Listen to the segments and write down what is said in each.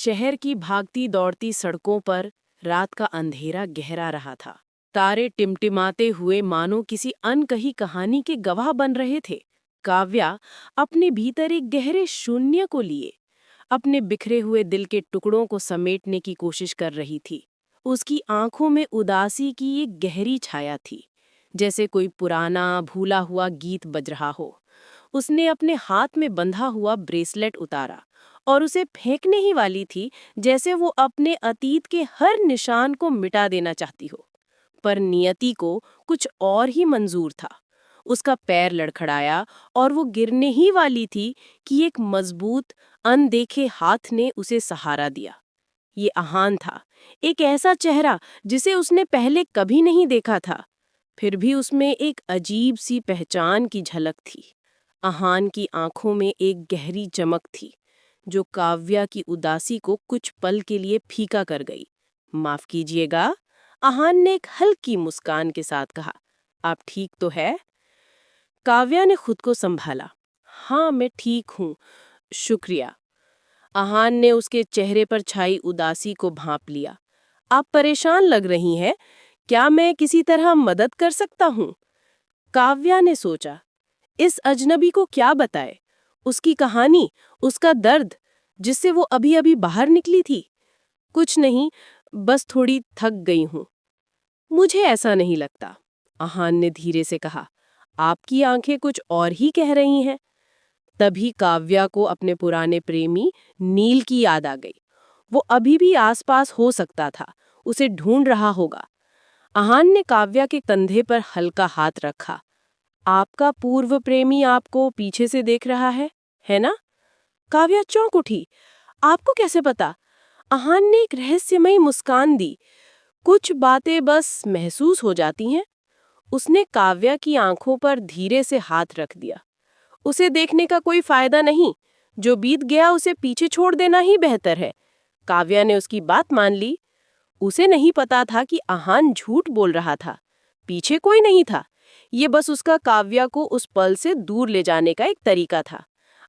शहर की भागती दौड़ती सड़कों पर रात का अंधेरा गहरा रहा था। तारे टिमटिमाते हुए मानो किसी अनकही कहानी के गवाह बन रहे थे। काव्या अपने भीतर एक गहरे शून्य को लिए अपने बिखरे हुए दिल के टुकड़ों को समेटने की कोशिश कर रही थी। उसकी आंखों में उदासी की एक गहरी छाया थी, जैसे कोई पुराना भूला हुआ गीत बज रहा हो। उसने अपने हाथ में बंधा हुआ ब्रेसलेट उतारा और उसे फेंकने ही वाली थी, जैसे वो अपने अतीत के हर निशान को मिटा देना चाहती हो। पर नियति को कुछ और ही मंजूर था। उसका पैर लड़खड़ाया और वो गिरने ही वाली थी कि एक मजबूत, अनदेखे हाथ ने उसे सहारा दिया। ये आहान था, एक ऐसा चेहरा जिसे उसने पहले कभी नहीं देखा था। फिर भी उसमें एक अजीब सी पहचान की झलक थी। आहान की आंखों में एक गहरी चमक थी, जो काव्या की उदासी को कुछ पल के लिए फीका कर गई। माफ कीजिएगा, आहान ने एक हल्की मुस्कान के साथ कहा। आप ठीक तो है? काव्या ने खुद को संभाला। हाँ, मैं ठीक हूँ, शुक्रिया। आहान ने उसके चेहरे पर छाई उदासी को भांप लिया। आप परेशान लग रही हैं, क्या मैं किसी तरह मदद कर सकता हूँ? काव्या ने सोचा, इस अजनबी को क्या बताए? उसकी कहानी, उसका दर्द, जिससे वो अभी अभी बाहर निकली थी। कुछ नहीं, बस थोड़ी थक गई हूँ। मुझे ऐसा नहीं लगता, आहान ने धीरे से कहा। आपकी आंखें कुछ और ही कह रही हैं। तभी काव्या को अपने पुराने प्रेमी नील की याद आ गई। वो अभी भी आसपास हो सकता था, उसे ढूंढ रहा होगा। आहान ने काव्या के कंधे पर हल्का हाथ रखा। आपका पूर्व प्रेमी आपको पीछे से देख रहा है ना? काव्या चौंक उठी। आपको कैसे पता? आहान ने एक रहस्यमयी मुस्कान दी। कुछ बातें बस महसूस हो जाती हैं। उसने काव्या की आंखों पर धीरे से हाथ रख दिया। उसे देखने का कोई फायदा नहीं, जो बीत गया उसे पीछे छोड़ देना ही बेहतर है। काव्या ने उसकी बात मान ली। उसे नहीं पता था कि आहान झूठ बोल रहा था। पीछे कोई नहीं था, ये बस उसका काव्या को उस पल से दूर ले जाने का एक तरीका था।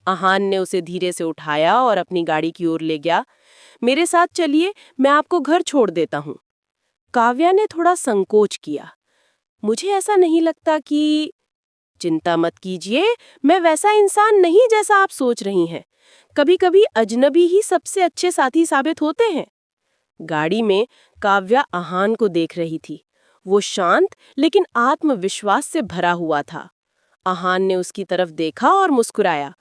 आहान ने उसे धीरे से उठाया और अपनी गाड़ी की ओर ले गया। मेरे साथ चलिए, मैं आपको घर छोड़ देता हूँ। काव्या ने थोड़ा संकोच किया। मुझे ऐसा नहीं लगता कि... चिंता मत कीजिए, मैं वैसा इंसान नहीं जैसा आप सोच रही हैं। कभी कभी अजनबी ही सबसे अच्छे साथी साबित होते हैं। गाड़ी में काव्या आहान को देख रही थी। वो शांत लेकिन आत्मविश्वास से भरा हुआ था। आहान ने उसकी तरफ देखा और मुस्कुराया।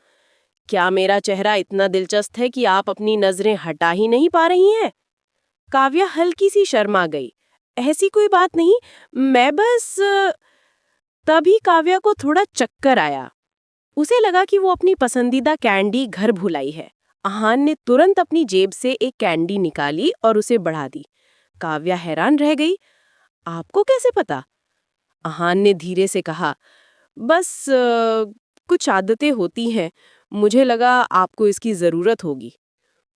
क्या मेरा चेहरा इतना दिलचस्प है कि आप अपनी नजरें हटा ही नहीं पा रही हैं? काव्या हल्की सी शर्मा गई। ऐसी कोई बात नहीं, मैं बस... तभी काव्या को थोड़ा चक्कर आया। उसे लगा कि वो अपनी पसंदीदा कैंडी घर भुलाई है। आहान ने तुरंत अपनी जेब से एक कैंडी निकाली और उसे बढ़ा दी। काव्या हैरान रह गई। आपको कैसे पता? आहान ने धीरे से कहा। बस कुछ आदतें होती हैं, मुझे लगा आपको इसकी जरूरत होगी।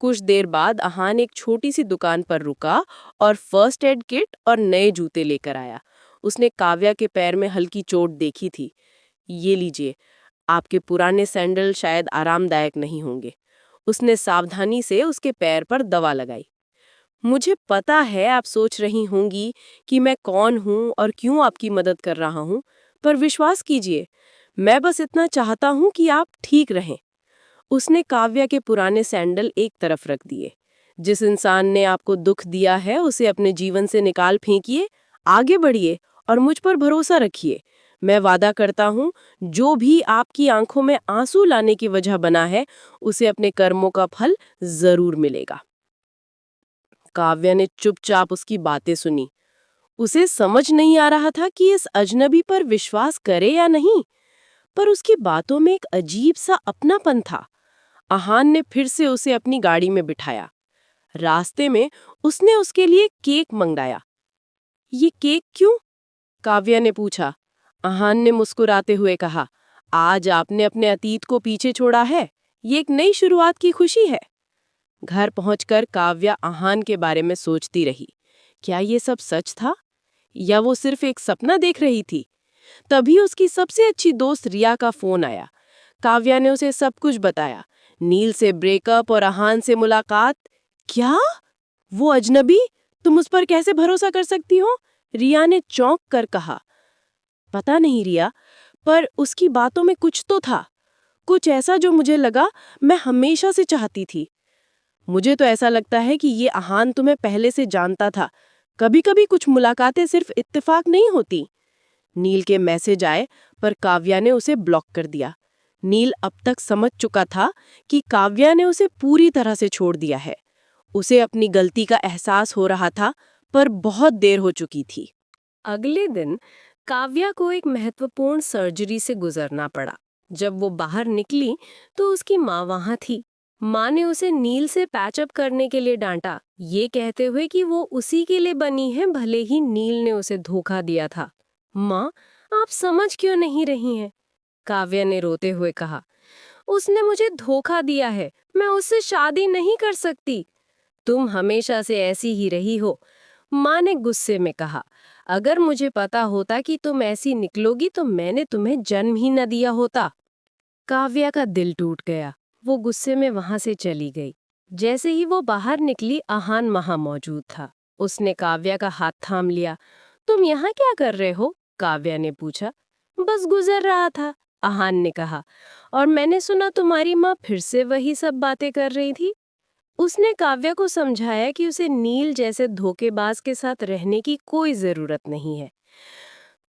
कुछ देर बाद आहान एक छोटी सी दुकान पर रुका और फर्स्ट एड किट और नए जूते लेकर आया। उसने काव्या के पैर में हल्की चोट देखी थी। ये लीजिए, आपके पुराने सैंडल शायद आरामदायक नहीं होंगे। उसने सावधानी से उसके पैर पर दवा लगाई। मुझे पता है आप सोच रही होंगी कि मैं कौन हूँ और क्यों आपकी मदद कर रहा हूँ, पर विश्वास कीजिए, मैं बस इतना चाहता हूँ कि आप ठीक रहें। उसने काव्या के पुराने सैंडल एक तरफ रख दिए। जिस इंसान ने आपको दुख दिया है उसे अपने जीवन से निकाल फेंकिए, आगे बढ़िए और मुझ पर भरोसा रखिए। मैं वादा करता हूँ, जो भी आपकी आंखों में आंसू लाने की वजह बना है, उसे अपने कर्मों का फल जरूर मिलेगा। काव्या ने चुपचाप उसकी बातें सुनी। उसे समझ नहीं आ रहा था कि इस अजनबी पर विश्वास करे या नहीं, पर उसकी बातों में एक अजीब सा अपनापन था। आहान ने फिर से उसे अपनी गाड़ी में बिठाया। रास्ते में उसने उसके लिए केक मंगाया। ये केक क्यों? काव्या ने पूछा। आहान ने मुस्कुराते हुए कहा, आज आपने अपने अतीत को पीछे छोड़ा है, ये एक नई शुरुआत की खुशी है। घर पहुंचकर काव्या आहान के बारे में सोचती रही। क्या ये सब सच था या वो सिर्फ एक सपना देख रही थी? तभी उसकी सबसे अच्छी दोस्त रिया का फोन आया। काव्या ने उसे सब कुछ बताया, नील से ब्रेकअप और आहान से मुलाकात। क्या? वो अजनबी? तुम उस पर कैसे भरोसा कर सकती हो? रिया ने चौंक कर कहा। पता नहीं रिया, पर उसकी बातों में कुछ तो था, कुछ ऐसा जो मुझे लगा मैं हमेशा से चाहती थी। मुझे तो ऐसा लगता है कि ये आहान तुम्हें पहले से जानता था। कभी कभी कुछ मुलाकातें सिर्फ इत्तेफाक नहीं होती। नील के मैसेज आए, पर काव्या ने उसे ब्लॉक कर दिया। नील अब तक समझ चुका था कि काव्या ने उसे पूरी तरह से छोड़ दिया है। उसे अपनी गलती का एहसास हो रहा था, पर बहुत देर हो चुकी थी। अगले दिन काव्या को एक महत्वपूर्ण सर्जरी से गुजरना पड़ा। जब वो बाहर निकली तो उसकी माँ वहां थी। माँ ने उसे नील से पैचअप करने के लिए डांटा, ये कहते हुए कि वो उसी के लिए बनी है, भले ही नील ने उसे धोखा दिया था। माँ, आप समझ क्यों नहीं रही हैं? काव्या ने रोते हुए कहा। उसने मुझे धोखा दिया है, मैं उससे शादी नहीं कर सकती। तुम हमेशा से ऐसी ही रही हो, माँ ने गुस्से में कहा। अगर मुझे पता होता कि तुम ऐसी निकलोगी तो मैंने तुम्हें जन्म ही न दिया होता। काव्या का दिल टूट गया। वो गुस्से में वहां से चली गई। जैसे ही वो बाहर निकली, आहान वहां मौजूद था। उसने काव्या का हाथ थाम लिया। तुम यहाँ क्या कर रहे हो? काव्या ने पूछा। बस गुजर रहा था, आहान ने कहा। और मैंने सुना तुम्हारी माँ फिर से वही सब बातें कर रही थी। उसने काव्या को समझाया कि उसे नील जैसे धोखेबाज के साथ रहने की कोई जरूरत नहीं है।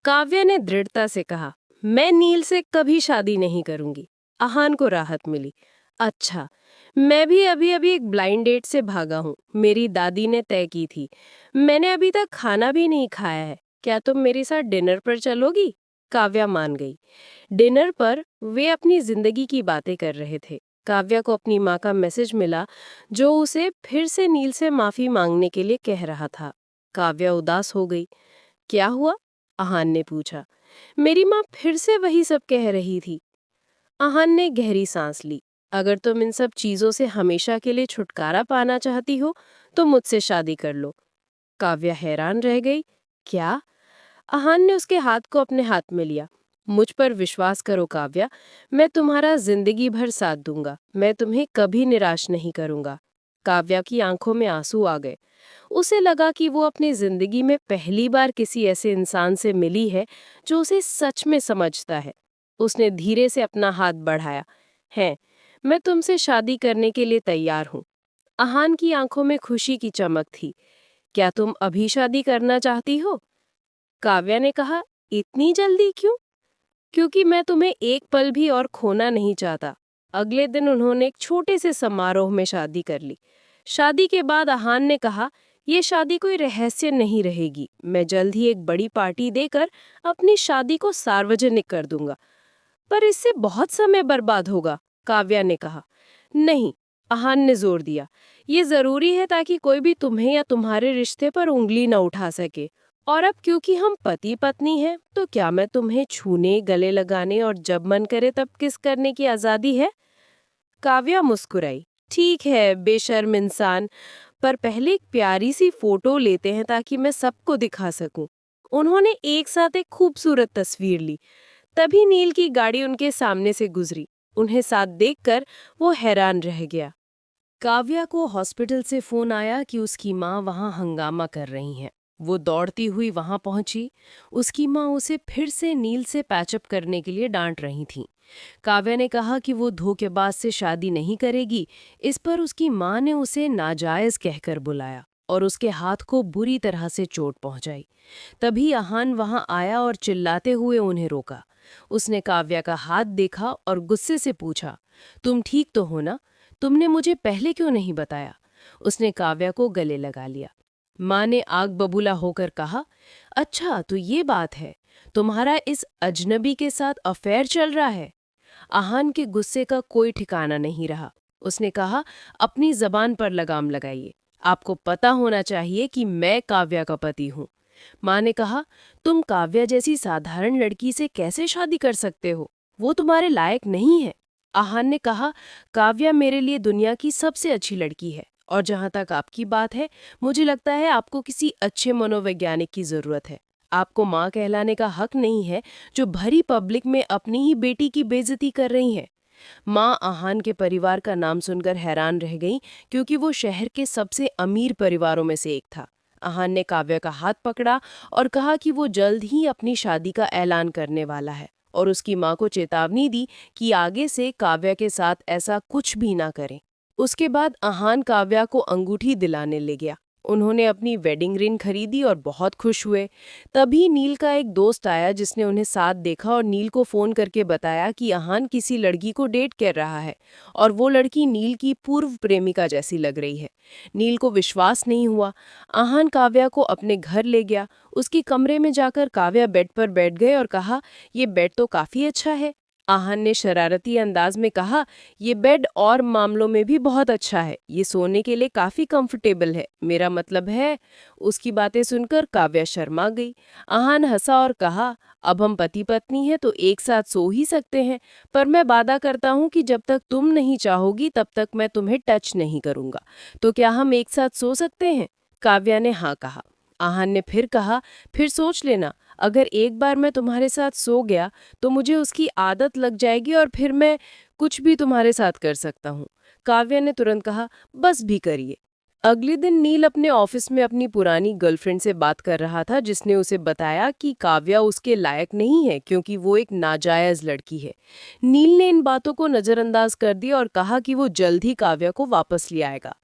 काव्या ने दृढ़ता से कहा, मैं नील से कभी शादी नहीं करूंगी। आहान को राहत मिली। अच्छा, मैं भी अभी अभी एक ब्लाइंड डेट से भागा हूँ, मेरी दादी ने तय की थी। मैंने अभी तक खाना भी नहीं खाया है। क्या तुम मेरे साथ डिनर पर चलोगी? काव्या मान गई। डिनर पर वे अपनी जिंदगी की बातें कर रहे थे। काव्या को अपनी माँ का मैसेज मिला, जो उसे फिर से नील से माफी मांगने के लिए कह रहा था। काव्या उदास हो गई। क्या हुआ? आहान ने पूछा। मेरी माँ फिर से वही सब कह रही थी। आहान ने गहरी सांस ली। अगर तुम इन सब चीजों से हमेशा के लिए छुटकारा पाना चाहती हो तो मुझसे शादी कर लो। काव्या हैरान रह गई। क्या? आहान ने उसके हाथ को अपने हाथ में लिया। मुझ पर विश्वास करो काव्या, मैं तुम्हारा जिंदगी भर साथ दूंगा। मैं तुम्हें कभी निराश नहीं करूंगा। काव्या की आंखों में आंसू आ गए। उसे लगा कि वो अपनी जिंदगी में पहली बार किसी ऐसे इंसान से मिली है जो उसे सच में समझता है। उसने धीरे से अपना हाथ बढ़ाया। है, मैं तुमसे शादी करने के लिए तैयार हूँ। आहान की आंखों में खुशी की चमक थी। क्या तुम अभी शादी करना चाहती हो? काव्या ने कहा, इतनी जल्दी क्यों? क्योंकि मैं तुम्हें एक पल भी और खोना नहीं चाहता। अगले दिन उन्होंने एक छोटे से समारोह में शादी कर ली। शादी के बाद आहान ने कहा, ये शादी कोई रहस्य नहीं रहेगी। मैं जल्द ही एक बड़ी पार्टी देकर अपनी शादी को सार्वजनिक कर दूंगा। पर इससे बहुत समय बर्बाद होगा, काव्या ने कहा। नहीं, आहान ने जोर दिया। ये जरूरी है ताकि कोई भी तुम्हें या तुम्हारे रिश्ते पर उंगली न उठा सके। और अब क्योंकि हम पति पत्नी हैं, तो क्या मैं तुम्हें छूने, गले लगाने और जब मन करे तब किस करने की आजादी है? काव्या मुस्कुराई। ठीक है बेशर्म इंसान, पर पहले एक प्यारी सी फोटो लेते हैं ताकि मैं सबको दिखा सकूं। उन्होंने एक साथ एक खूबसूरत तस्वीर ली। तभी नील की गाड़ी उनके सामने से गुजरी। उन्हें साथ देखकर वो हैरान रह गया। काव्या को हॉस्पिटल से फोन आया कि उसकी माँ वहां हंगामा कर रही हैं। वो दौड़ती हुई वहां पहुंची। उसकी माँ उसे फिर से नील से पैचअप करने के लिए डांट रही थीं। काव्या ने कहा कि वो धोखेबाज से शादी नहीं करेगी। इस पर उसकी माँ ने उसे नाजायज कहकर बुलाया और उसके हाथ को बुरी तरह से चोट पहुंचाई। तभी आहान वहां आया और चिल्लाते हुए उन्हें रोका। उसने काव्या का हाथ देखा और गुस्से से पूछा, तुम ठीक तो हो ना? तुमने मुझे पहले क्यों नहीं बताया? उसने काव्या को गले लगा लिया। माँ ने आग बबूला होकर कहा, अच्छा तो ये बात है, तुम्हारा इस अजनबी के साथ अफेयर चल रहा है? आहान के गुस्से का कोई ठिकाना नहीं रहा। उसने कहा, अपनी जबान पर लगाम लगाइए। आपको पता होना चाहिए कि मैं काव्या का पति हूँ। माँ ने कहा, तुम काव्या जैसी साधारण लड़की से कैसे शादी कर सकते हो? वो तुम्हारे लायक नहीं है। आहान ने कहा, काव्या मेरे लिए दुनिया की सबसे अच्छी लड़की है। और जहाँ तक आपकी बात है, मुझे लगता है आपको किसी अच्छे मनोवैज्ञानिक की जरूरत है। आपको माँ कहलाने का हक नहीं है, जो भरी पब्लिक में अपनी ही बेटी की बेइज्जती कर रही हैं। माँ आहान के परिवार का नाम सुनकर हैरान रह गई, क्योंकि वो शहर के सबसे अमीर परिवारों में से एक था। आहान ने काव्या का हाथ पकड़ा और कहा कि वो जल्द ही अपनी शादी का ऐलान करने वाला है, और उसकी माँ को चेतावनी दी कि आगे से काव्या के साथ ऐसा कुछ भी ना करें। उसके बाद आहान काव्या को अंगूठी दिलाने ले गया। उन्होंने अपनी वेडिंग रिंग खरीदी और बहुत खुश हुए। तभी नील का एक दोस्त आया, जिसने उन्हें साथ देखा और नील को फोन करके बताया कि आहान किसी लड़की को डेट कर रहा है और वो लड़की नील की पूर्व प्रेमिका जैसी लग रही है। नील को विश्वास नहीं हुआ। आहान काव्या को अपने घर ले गया। उसकी कमरे में जाकर काव्या बेड पर बैठ गए और कहा, ये बेड तो काफी अच्छा है। आहान ने शरारती अंदाज में कहा, ये बेड और मामलों में भी बहुत अच्छा है, ये सोने के लिए काफी कंफर्टेबल है, मेरा मतलब है। उसकी बातें सुनकर काव्या शर्मा गई। आहान हंसा और कहा, अब हम पति पत्नी हैं तो एक साथ सो ही सकते हैं, पर मैं वादा करता हूँ कि जब तक तुम नहीं चाहोगी तब तक मैं तुम्हें टच नहीं करूंगा। तो क्या हम एक साथ सो सकते हैं? काव्या ने हाँ कहा। आहान ने फिर कहा, फिर सोच लेना, अगर एक बार मैं तुम्हारे साथ सो गया तो मुझे उसकी आदत लग जाएगी और फिर मैं कुछ भी तुम्हारे साथ कर सकता हूँ। काव्या ने तुरंत कहा, बस भी करिए। अगले दिन नील अपने ऑफिस में अपनी पुरानी गर्लफ्रेंड से बात कर रहा था, जिसने उसे बताया कि काव्या उसके लायक नहीं है, क्योंकि वो एक नाजायज लड़की है। नील ने इन बातों को नजरअंदाज कर दिया और कहा कि वो जल्द ही काव्या को वापस ले आएगा।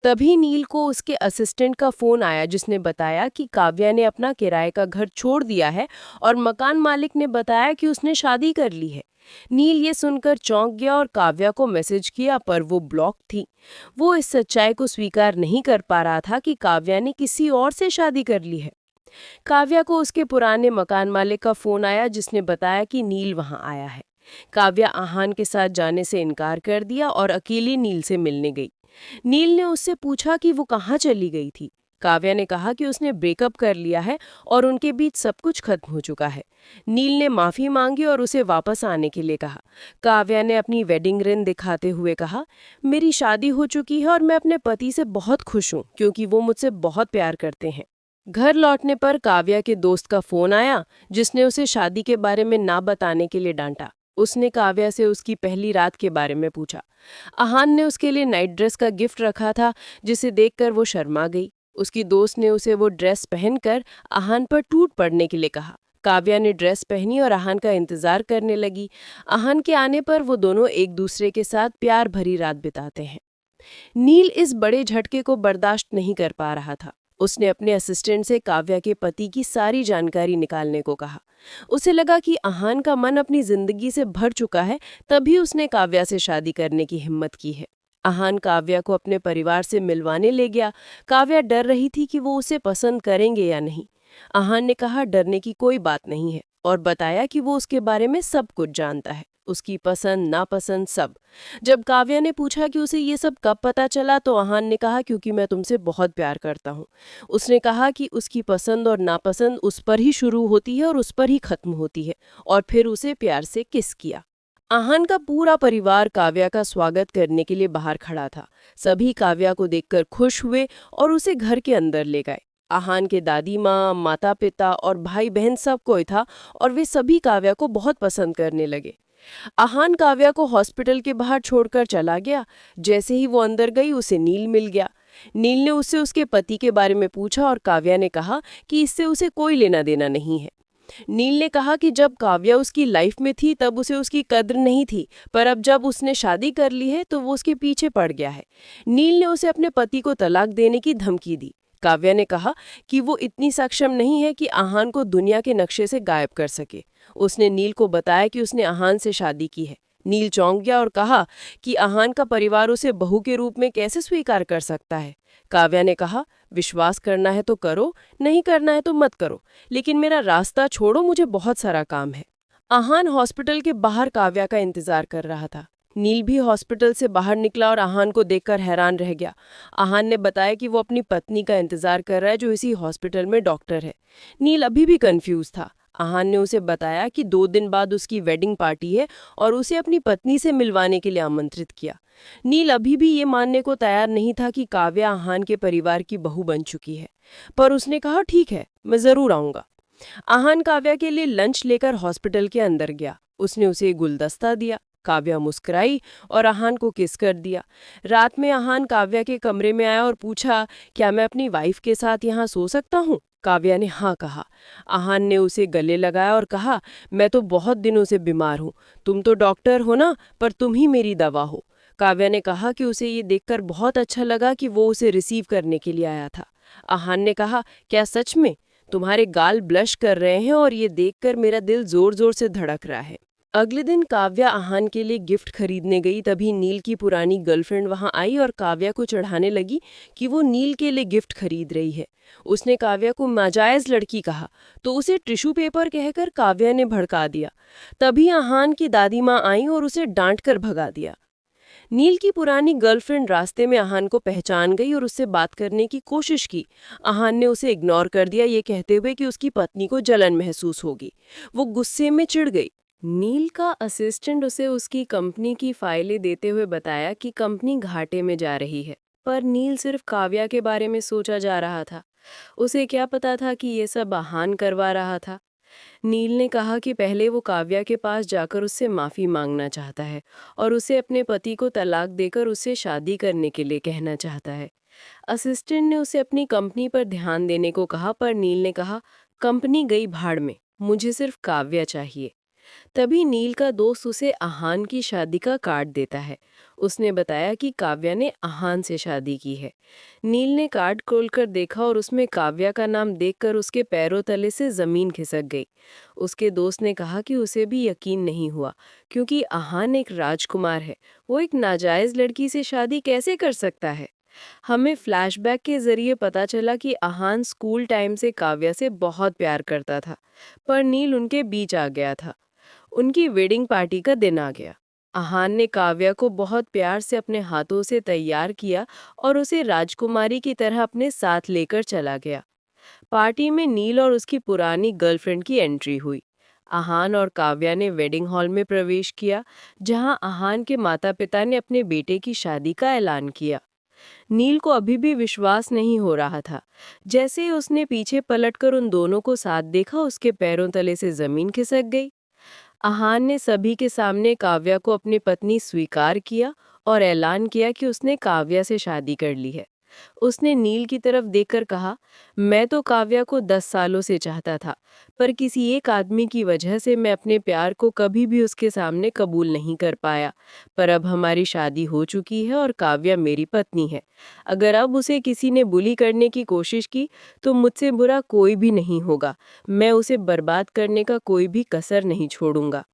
तभी नील को उसके असिस्टेंट का फोन आया, जिसने बताया कि काव्या ने अपना किराए का घर छोड़ दिया है और मकान मालिक ने बताया कि उसने शादी कर ली है। नील ये सुनकर चौंक गया और काव्या को मैसेज किया, पर वो ब्लॉक थी। वो इस सच्चाई को स्वीकार नहीं कर पा रहा था कि काव्या ने किसी और से शादी कर ली है। काव्या को उसके पुराने मकान मालिक का फोन आया, जिसने बताया कि नील वहां आया है। काव्या आहान के साथ जाने से इनकार कर दिया और अकेली नील से मिलने गई। नील ने उससे पूछा कि वो कहाँ चली गई थी। काव्या ने कहा कि उसने ब्रेकअप कर लिया है और उनके बीच सब कुछ खत्म हो चुका है। नील ने माफी मांगी और उसे वापस आने के लिए कहा। काव्या ने अपनी वेडिंग रिंग दिखाते हुए कहा, मेरी शादी हो चुकी है और मैं अपने पति से बहुत खुश हूँ, क्योंकि वो मुझसे बहुत प्यार करते हैं। घर लौटने पर काव्या के दोस्त का फोन आया, जिसने उसे शादी के बारे में ना बताने के लिए डांटा। उसने काव्या से उसकी पहली रात के बारे में पूछा। आहान ने उसके लिए नाइट ड्रेस का गिफ्ट रखा था, जिसे देखकर वो शर्मा गई। उसकी दोस्त ने उसे वो ड्रेस पहनकर आहान पर टूट पड़ने के लिए कहा। काव्या ने ड्रेस पहनी और आहान का इंतजार करने लगी। आहान के आने पर वो दोनों एक दूसरे के साथ प्यार भरी रात बिताते हैं। नील इस बड़े झटके को बर्दाश्त नहीं कर पा रहा था। उसने अपने असिस्टेंट से काव्या के पति की सारी जानकारी निकालने को कहा। उसे लगा कि आहान का मन अपनी जिंदगी से भर चुका है, तभी उसने काव्या से शादी करने की हिम्मत की है। आहान काव्या को अपने परिवार से मिलवाने ले गया। काव्या डर रही थी कि वो उसे पसंद करेंगे या नहीं। आहान ने कहा, डरने की कोई बात नहीं है, और बताया कि वो उसके बारे में सब कुछ जानता है, उसकी पसंद नापसंद सब। जब काव्या ने पूछा कि उसे ये सब कब पता चला, तो आहान ने कहा, क्योंकि मैं तुमसे बहुत प्यार करता हूँ। उसने कहा कि उसकी पसंद और नापसंद उस पर ही शुरू होती है और उस पर ही खत्म होती है, और फिर उसे प्यार से किस किया। आहान का पूरा परिवार काव्या का स्वागत करने के लिए बाहर खड़ा था। सभी काव्या को देखकर खुश हुए और उसे घर के अंदर ले गए। आहान के दादी माँ, माता पिता और भाई बहन सब कोई था, और वे सभी काव्या को बहुत पसंद करने लगे। आहान काव्या को हॉस्पिटल के बाहर छोड़कर चला गया। जैसे ही वो अंदर गई, उसे नील मिल गया। नील ने उससे उसके पति के बारे में पूछा और काव्या ने कहा कि इससे उसे कोई लेना देना नहीं है। नील ने कहा कि जब काव्या उसकी लाइफ में थी तब उसे उसकी कद्र नहीं थी, पर अब जब उसने शादी कर ली है तो वो उसके पीछे पड़ गया है। नील ने उसे अपने पति को तलाक देने की धमकी दी। काव्या ने कहा कि वो इतनी सक्षम नहीं है कि आहान को दुनिया के नक्शे से गायब कर सके। उसने नील को बताया कि उसने आहान से शादी की है। नील चौंक गया और कहा कि आहान का परिवार उसे बहू के रूप में कैसे स्वीकार कर सकता है। काव्या ने कहा, विश्वास करना है तो करो, नहीं करना है तो मत करो, लेकिन मेरा रास्ता छोड़ो, मुझे बहुत सारा काम है। आहान हॉस्पिटल के बाहर काव्या का इंतजार कर रहा था। नील भी हॉस्पिटल से बाहर निकला और आहान को देखकर हैरान रह गया। आहान ने बताया कि वो अपनी पत्नी का इंतजार कर रहा है, जो इसी हॉस्पिटल में डॉक्टर है। नील अभी भी कंफ्यूज था। आहान ने उसे बताया कि 2 दिन बाद उसकी वेडिंग पार्टी है और उसे अपनी पत्नी से मिलवाने के लिए आमंत्रित किया। नील अभी भी ये मानने को तैयार नहीं था कि काव्या आहान के परिवार की बहू बन चुकी है, पर उसने कहा, ठीक है, मैं जरूर आऊंगा। आहान काव्या के लिए लंच लेकर हॉस्पिटल के अंदर गया। उसने उसे एक गुलदस्ता दिया। काव्या मुस्कुराई और आहान को किस कर दिया। रात में आहान काव्या के कमरे में आया और पूछा, क्या मैं अपनी वाइफ के साथ यहाँ सो सकता हूँ? काव्या ने हाँ कहा। आहान ने उसे गले लगाया और कहा, मैं तो बहुत दिनों से बीमार हूँ। तुम तो डॉक्टर हो ना, पर तुम ही मेरी दवा हो। काव्या ने कहा कि उसे ये देखकर बहुत अच्छा लगा कि वो उसे रिसीव करने के लिए आया था। आहान ने कहा, क्या सच में? तुम्हारे गाल ब्लश कर रहे हैं और ये देखकर मेरा दिल जोर जोर से धड़क रहा है। अगले दिन काव्या आहान के लिए गिफ्ट खरीदने गई। तभी नील की पुरानी गर्लफ्रेंड वहां आई और काव्या को चढ़ाने लगी कि वो नील के लिए गिफ्ट खरीद रही है। उसने काव्या को नाजायज लड़की कहा तो उसे टिश्यू पेपर कहकर काव्या ने भड़का दिया। तभी आहान की दादी माँ आई और उसे डांट कर भगा दिया। नील की पुरानी गर्लफ्रेंड रास्ते में आहान को पहचान गई और उससे बात करने की कोशिश की। आहान ने उसे इग्नोर कर दिया, ये कहते हुए कि उसकी पत्नी को जलन महसूस होगी। वो गुस्से में चिढ़ गई। नील का असिस्टेंट उसे उसकी कंपनी की फाइलें देते हुए बताया कि कंपनी घाटे में जा रही है। पर नील सिर्फ काव्या के बारे में सोचा जा रहा था। उसे क्या पता था कि ये सब आहान करवा रहा था। नील ने कहा कि पहले वो काव्या के पास जाकर उससे माफ़ी मांगना चाहता है और उसे अपने पति को तलाक देकर उससे शादी करने के लिए कहना चाहता है। असिस्टेंट ने उसे अपनी कंपनी पर ध्यान देने को कहा, पर नील ने कहा, कंपनी गई भाड़ में, मुझे सिर्फ काव्या चाहिए। तभी नील का दोस्त उसे आहान की शादी का कार्ड देता है। उसने बताया कि काव्या ने आहान से शादी की है। नील ने कार्ड खोलकर देखा और उसमें काव्या का नाम देखकर उसके पैरों तले से जमीन खिसक गई। उसके दोस्त ने कहा कि उसे भी यकीन नहीं हुआ, क्योंकि आहान एक राजकुमार है, वो एक नाजायज लड़की से शादी कैसे कर सकता है। हमें फ्लैशबैक के जरिए पता चला कि आहान स्कूल टाइम से काव्या से बहुत प्यार करता था, पर नील उनके बीच आ गया था। उनकी वेडिंग पार्टी का दिन आ गया। आहान ने काव्या को बहुत प्यार से अपने हाथों से तैयार किया और उसे राजकुमारी की तरह अपने साथ लेकर चला गया। पार्टी में नील और उसकी पुरानी गर्लफ्रेंड की एंट्री हुई। आहान और काव्या ने वेडिंग हॉल में प्रवेश किया, जहां आहान के माता पिता ने अपने बेटे की शादी का ऐलान किया। नील को अभी भी विश्वास नहीं हो रहा था। जैसे ही उसने पीछे पलटकर उन दोनों को साथ देखा, उसके पैरों तले से जमीन खिसक गई। आहान ने सभी के सामने काव्या को अपनी पत्नी स्वीकार किया और ऐलान किया कि उसने काव्या से शादी कर ली है। उसने नील की तरफ देखकर कहा, मैं तो काव्या को 10 सालों से चाहता था, पर किसी एक आदमी की वजह से मैं अपने प्यार को कभी भी उसके सामने कबूल नहीं कर पाया। पर अब हमारी शादी हो चुकी है और काव्या मेरी पत्नी है। अगर अब उसे किसी ने बुली करने की कोशिश की तो मुझसे बुरा कोई भी नहीं होगा। मैं उसे बर्बाद करने का कोई भी कसर नहीं छोड़ूंगा।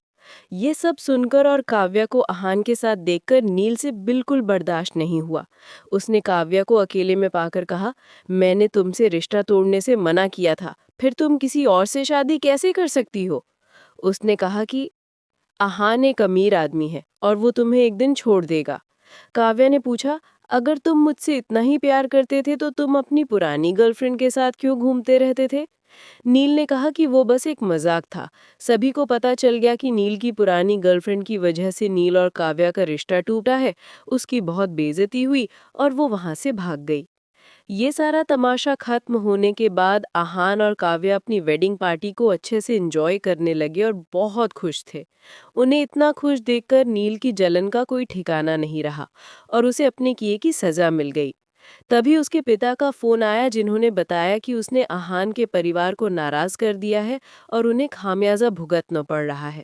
ये सब सुनकर और काव्या को आहान के साथ देखकर नील से बिल्कुल बर्दाश्त नहीं हुआ। उसने काव्या को अकेले में पाकर कहा, मैंने तुमसे रिश्ता तोड़ने से मना किया था, फिर तुम किसी और से शादी कैसे कर सकती हो? उसने कहा कि आहान एक अमीर आदमी है और वो तुम्हें एक दिन छोड़ देगा। काव्या ने पूछा, अगर तुम मुझसे इतना ही प्यार करते थे तो तुम अपनी पुरानी गर्लफ्रेंड के साथ क्यों घूमते रहते थे? नील ने कहा कि वो बस एक मजाक था। सभी को पता चल गया कि नील की पुरानी गर्लफ्रेंड की वजह से नील और काव्या का रिश्ता टूटा है। उसकी बहुत बेइज्जती हुई और वो वहां से भाग गई। ये सारा तमाशा खत्म होने के बाद आहान और काव्या अपनी वेडिंग पार्टी को अच्छे से एंजॉय करने लगे और बहुत खुश थे। उन्हें इतना खुश देखकर नील की जलन का कोई ठिकाना नहीं रहा और उसे अपने किए की सजा मिल गई। तभी उसके पिता का फोन आया, जिन्होंने बताया कि उसने आहान के परिवार को नाराज कर दिया है और उन्हें खामियाजा भुगतना पड़ रहा है।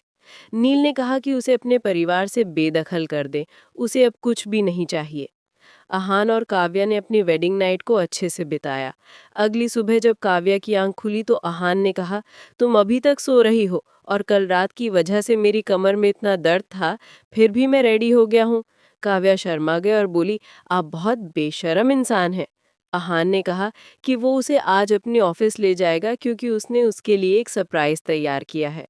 नील ने कहा कि उसे अपने परिवार से बेदखल कर दे, उसे अब कुछ भी नहीं चाहिए। आहान और काव्या ने अपनी वेडिंग नाइट को अच्छे से बिताया। अगली सुबह जब काव्या की आंख खुली तो आहान ने कहा, तुम अभी तक सो रही हो और कल रात की वजह से मेरी कमर में इतना दर्द था, फिर भी मैं रेडी हो गया हूँ। काव्या शर्मा गई और बोली, आप बहुत बेशर्म इंसान हैं। आहान ने कहा कि वो उसे आज अपने ऑफिस ले जाएगा, क्योंकि उसने उसके लिए एक सरप्राइज तैयार किया है।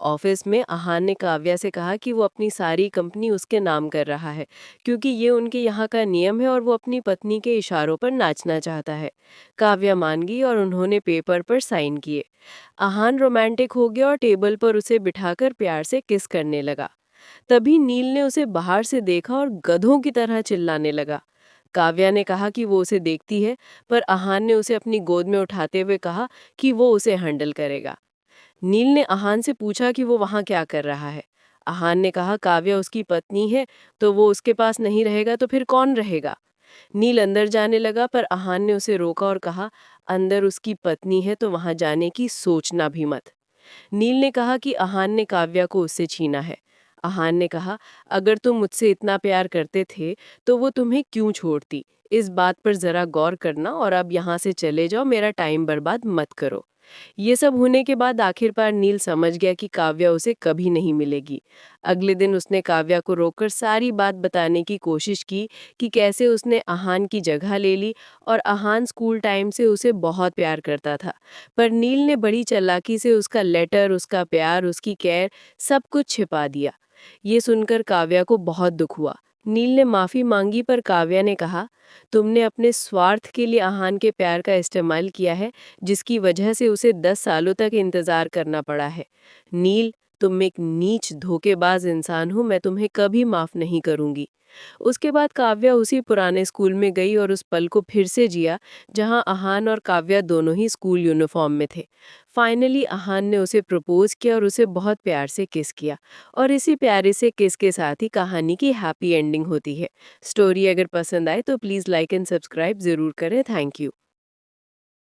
ऑफिस में आहान ने काव्या से कहा कि वो अपनी सारी कंपनी उसके नाम कर रहा है, क्योंकि ये उनके यहाँ का नियम है और वो अपनी पत्नी के इशारों पर नाचना चाहता है। काव्या मान गई और उन्होंने पेपर पर साइन किए। आहान रोमांटिक हो गया और टेबल पर उसे बिठाकर प्यार से किस करने लगा। तभी नील ने उसे बाहर से देखा और गधों की तरह चिल्लाने लगा। काव्या ने कहा कि वो उसे देखती है, पर आहान ने उसे अपनी गोद में उठाते हुए कहा कि वो उसे हैंडल करेगा। नील ने आहान से पूछा कि वो वहां क्या कर रहा है। आहान ने कहा, काव्या उसकी पत्नी है, तो वो उसके पास नहीं रहेगा तो फिर कौन रहेगा? नील अंदर जाने लगा पर आहान ने उसे रोका और कहा, अंदर उसकी पत्नी है तो वहां जाने की सोचना भी मत। नील ने कहा कि आहान ने काव्या को उससे छीना है। आहान ने कहा, अगर तुम मुझसे इतना प्यार करते थे तो वो तुम्हें क्यों छोड़ती? इस बात पर जरा गौर करना और अब यहाँ से चले जाओ, मेरा टाइम बर्बाद मत करो। ये सब होने के बाद आखिरकार नील समझ गया कि काव्या उसे कभी नहीं मिलेगी। अगले दिन उसने काव्या को रोककर सारी बात बताने की कोशिश की कि कैसे उसने आहान की जगह ले ली और आहान स्कूल टाइम से उसे बहुत प्यार करता था। पर नील ने बड़ी चालाकी से उसका लेटर, उसका प्यार, उसकी केयर सब कुछ छिपा दिया। ये सुनकर काव्या को बहुत दुख हुआ। नील ने माफी मांगी पर काव्या ने कहा, तुमने अपने स्वार्थ के लिए आहान के प्यार का इस्तेमाल किया है, जिसकी वजह से उसे 10 सालों तक इंतजार करना पड़ा है। नील, तुम एक नीच धोखेबाज इंसान हो, मैं तुम्हें कभी माफ नहीं करूंगी। उसके बाद काव्या उसी पुराने स्कूल में गई और उस पल को फिर से जिया जहां आहान और काव्या दोनों ही स्कूल यूनिफॉर्म में थे। फाइनली आहान ने उसे प्रपोज किया और उसे बहुत प्यार से किस किया। और इसी प्यारे से किस के साथ ही कहानी की हैप्पी एंडिंग होती है। स्टोरी अगर पसंद आए तो प्लीज़ लाइक एंड सब्सक्राइब ज़रूर करें। Thank you.